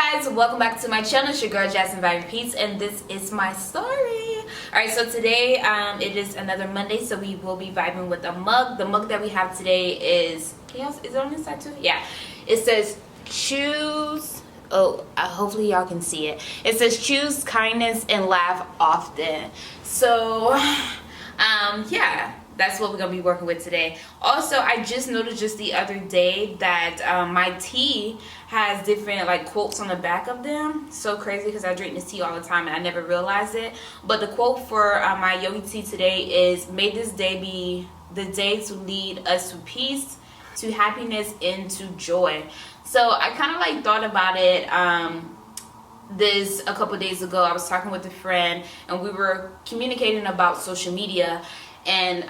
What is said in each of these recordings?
Hi guys, welcome back to my channel. It's your girl Jasmine Vibe Repeats, and this is my story. Alright, so today it is another Monday, so we will be vibing with a mug. The mug that we have today is is it on this side too? Yeah. It says choose hopefully y'all can see it. It says choose kindness and laugh often. So yeah, that's what we're gonna be working with today. Also, I just noticed just the other day that my tea has different like quotes on the back of them. So crazy because I drink this tea all the time and I never realized it. But the quote for my yogi tea today is, "May this day be the day to lead us to peace, to happiness, and to joy." So I kind of like thought about it this a couple days ago. I was talking with a friend and we were communicating about social media and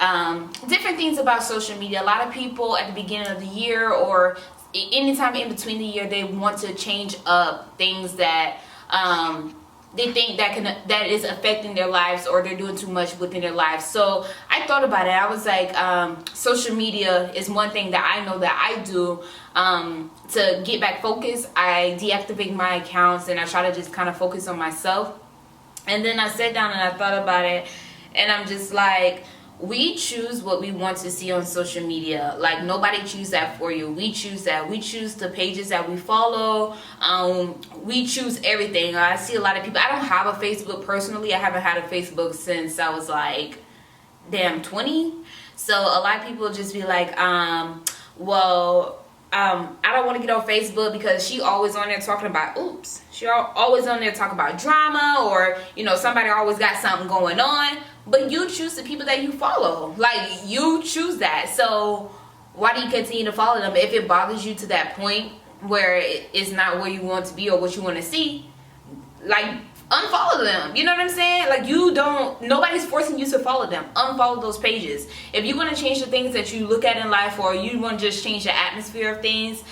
different things about social media. A lot of people at the beginning of the year or anytime in between the year, they want to change up things that they think that is affecting their lives, or they're doing too much within their lives. So I thought about it. I was like, social media is one thing that I know that I do to get back focused. I deactivate my accounts and I try to just kind of focus on myself. And then I sat down and I thought about it, and I'm just like, we choose what we want to see on social media. Like, nobody choose that for you. We choose that. We choose the pages that we follow. We choose everything. I see a lot of people. I don't have a Facebook personally. I haven't had a Facebook since I was like, 20. So a lot of people just be like, I don't want to get on Facebook because she always on there talking about, she always on there talking about drama, or, somebody always got something going on. But you choose the people that you follow. Like, you choose that. So why do you continue to follow them? If it bothers you to that point where it's not where you want to be or what you want to see, like, unfollow them. You know what I'm saying? Like, nobody's forcing you to follow them. Unfollow those pages. If you want to change the things that you look at in life, or you want to just change the atmosphere of things,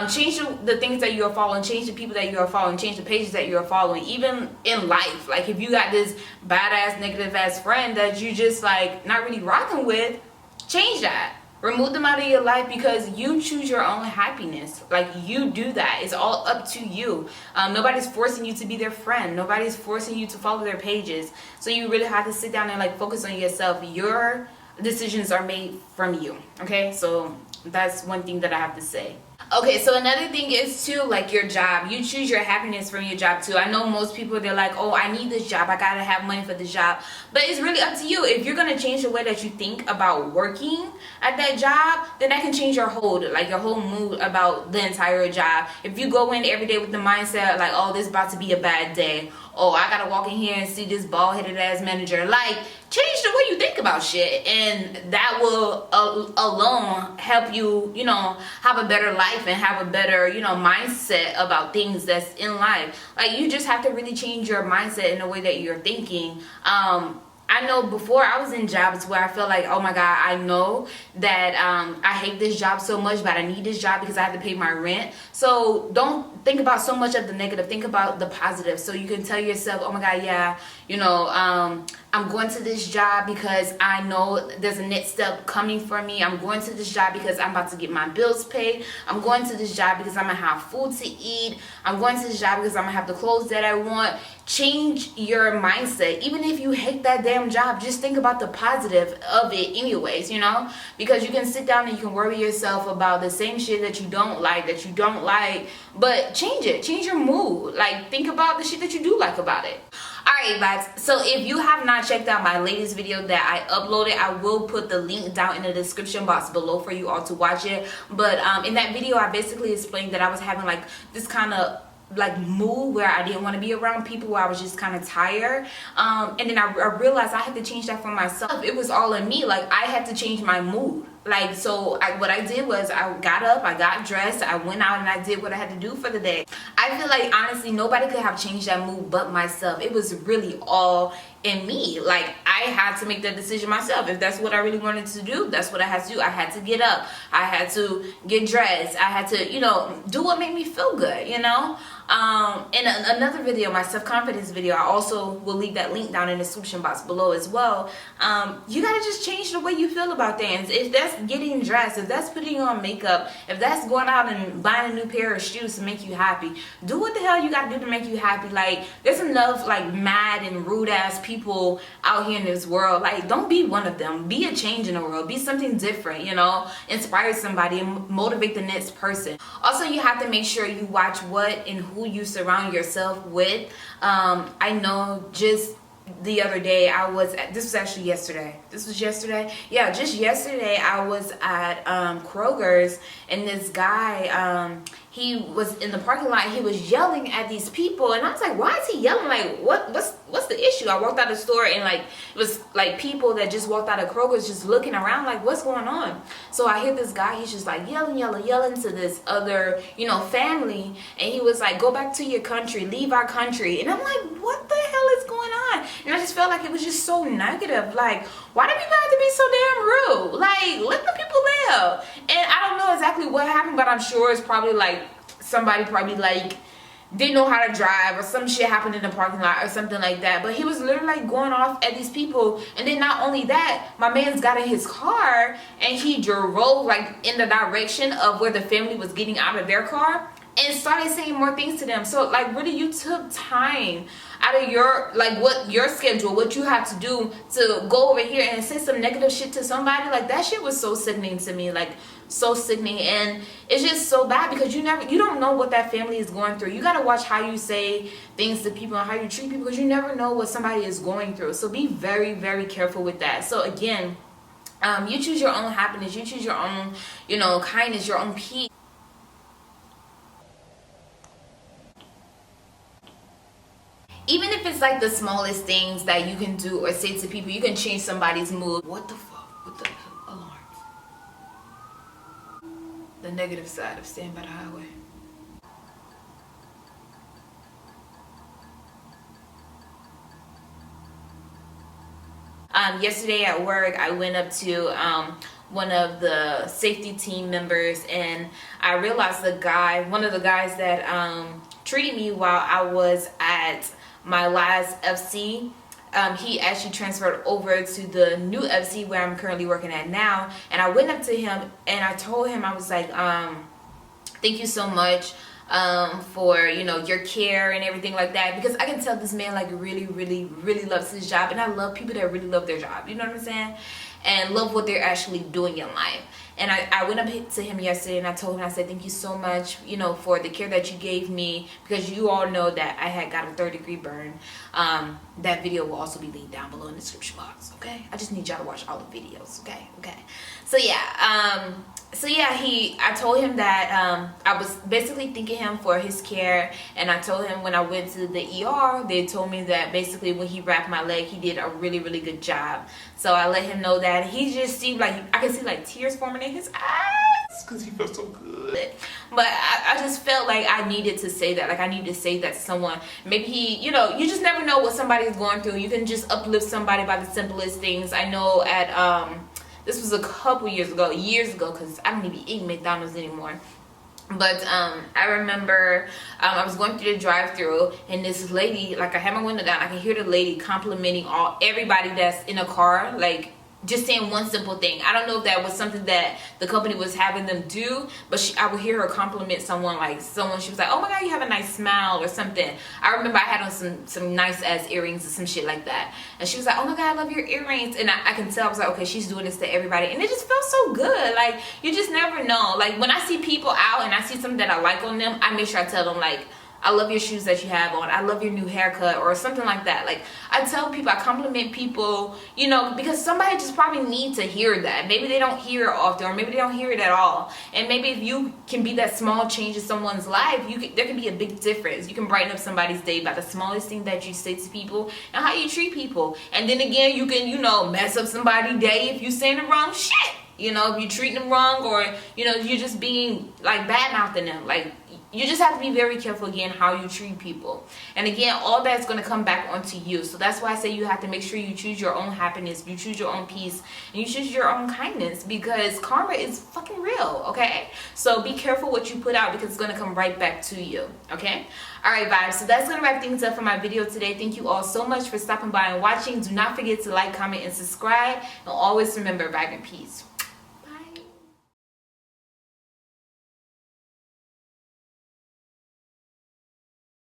change the things that you are following, change the people that you are following, change the pages that you are following, even in life. Like, if you got this badass, negative ass friend that you just like not really rocking with, change that. Remove them out of your life, because you choose your own happiness. Like, you do that. It's all up to you. Nobody's forcing you to be their friend. Nobody's forcing you to follow their pages. So you really have to sit down and like focus on yourself. Your decisions are made from you. Okay, so that's one thing that I have to say. Okay, so another thing is too, like, your job. You choose your happiness from your job too. I know most people, they're like, oh, I need this job, I gotta have money for this job. But it's really up to you. If you're gonna change the way that you think about working at that job, then that can change your whole mood about the entire job. If you go in every day with the mindset like, oh, this is about to be a bad day, oh, I gotta walk in here and see this bald-headed ass manager, like, change the way you think about shit, and that will alone help you, have a better life and have a better, mindset about things that's in life. Like, you just have to really change your mindset in the way that you're thinking. I know before I was in jobs where I felt like, oh my God, I know that I hate this job so much, but I need this job because I have to pay my rent. So don't think about so much of the negative. Think about the positive. So you can tell yourself, oh my God, yeah, I'm going to this job because I know there's a next step coming for me. I'm going to this job because I'm about to get my bills paid. I'm going to this job because I'm going to have food to eat. I'm going to this job because I'm going to have the clothes that I want. Change your mindset. Even if you hate that damn job, just think about the positive of it anyways, because you can sit down and you can worry yourself about the same shit that you don't like, but change it. Change your mood. Like, think about the shit that you do like about it. Alright guys, so if you have not checked out my latest video that I uploaded, I will put the link down in the description box below for you all to watch it. But in that video, I basically explained that I was having like this kind of like mood where I didn't want to be around people, where I was just kind of tired, and then I realized I had to change that for myself. It was all in me. Like, I had to change my mood. Like, so what I did was I got up, I got dressed, I went out and I did what I had to do for the day. I feel like, honestly, nobody could have changed that mood but myself. It was really all in me. Like, I had to make that decision myself. If that's what I really wanted to do, that's what I had to do. I had to get up, I had to get dressed, I had to, do what made me feel good, Another video, my self-confidence video, I also will leave that link down in the description box below as well. You gotta just change the way you feel about things. If that's getting dressed, if that's putting on makeup, if that's going out and buying a new pair of shoes to make you happy, do what the hell you gotta do to make you happy. Like, there's enough like mad and rude ass people out here in this world. Like, don't be one of them. Be a change in the world. Be something different, you know, inspire somebody and motivate the next person. Also, you have to make sure you watch what and who you surround yourself with. I know just the other day this was actually yesterday. This was yesterday? Yeah, just yesterday I was at Kroger's, and this guy, he was in the parking lot. He was yelling at these people, and I was like, why is he yelling? Like, what's the issue? I walked out of the store, and like, it was like people that just walked out of Kroger's just looking around like, what's going on? So I hear this guy, he's just like yelling to this other, you know, family, and he was like, go back to your country, leave our country. And I'm like, what the hell is going on? And I just felt like it was just so negative. Like, why do people have to be so damn rude? Like, let the people live. And I don't know exactly what happened, but I'm sure it's probably like somebody probably like didn't know how to drive, or some shit happened in the parking lot or something like that. But he was literally like going off at these people. And then not only that, my man's got in his car and he drove like in the direction of where the family was getting out of their car and started saying more things to them. So like, really, you took time out of your, like, what your schedule, what you have to do to go over here and say some negative shit to somebody. Like, that shit was so sickening to me, like so sickening. And it's just so bad because you don't know what that family is going through. You got to watch how you say things to people and how you treat people, because you never know what somebody is going through. So be very, very careful with that. So again, you choose your own happiness, you choose your own, you know, kindness, your own peace. Even if it's like the smallest things that you can do or say to people, you can change somebody's mood. What the fuck? What the alarms? The negative side of staying by the highway. Yesterday at work, I went up to one of the safety team members, and I realized one of the guys that treated me while I was at my last FC, he actually transferred over to the new FC where I'm currently working at now. And I went up to him and I told him, I was like, thank you so much for, you know, your care and everything like that, because I can tell this man like really, really, really loves his job. And I love people that really love their job, you know what I'm saying, and love what they're actually doing in life. And I went up to him yesterday and I told him, I said, thank you so much, you know, for the care that you gave me, because you all know that I had got a 3rd-degree burn. That video will also be linked down below in the description box, okay? I just need y'all to watch all the videos, okay? So yeah, I told him that I was basically thanking him for his care, and I told him when I went to the ER, they told me that basically when he wrapped my leg, he did a really, really good job. So I let him know that. He just seemed like, I could see like tears forming in his eyes because he felt so good. But I just felt like I needed to say that. Like, I needed to say that to someone. Maybe he, you know, you just never know what somebody is going through. You can just uplift somebody by the simplest things. I know at this was a couple years ago, because I don't even eat McDonald's anymore. But I remember I was going through the drive-thru, and this lady, like, I had my window down, I could hear the lady complimenting everybody that's in a car, like just saying one simple thing. I don't know if that was something that the company was having them do, but I would hear her compliment someone, she was like, oh my god, you have a nice smile or something. I remember I had on some nice ass earrings or some shit like that, and she was like, oh my god, I love your earrings. And I can tell, I was like, okay, she's doing this to everybody, and it just felt so good. Like, you just never know. Like, when I see people out and I see something that I like on them, I make sure I tell them, like, I love your shoes that you have on, I love your new haircut, or something like that. Like, I tell people, I compliment people, you know, because somebody just probably needs to hear that. Maybe they don't hear it often, or maybe they don't hear it at all. And maybe if you can be that small change in someone's life, there can be a big difference. You can brighten up somebody's day by the smallest thing that you say to people and how you treat people. And then again, you can, you know, mess up somebody's day if you saying the wrong shit. You know, if you're treating them wrong, or, you know, you're just being like bad mouthing them. Like, you just have to be very careful again how you treat people. And again, all that's going to come back onto you. So that's why I say you have to make sure you choose your own happiness, you choose your own peace, and you choose your own kindness, because karma is fucking real, okay? So be careful what you put out, because it's going to come right back to you, okay? All right, vibes, so that's going to wrap things up for my video today. Thank you all so much for stopping by and watching. Do not forget to like, comment, and subscribe, and always remember, vibe and peace.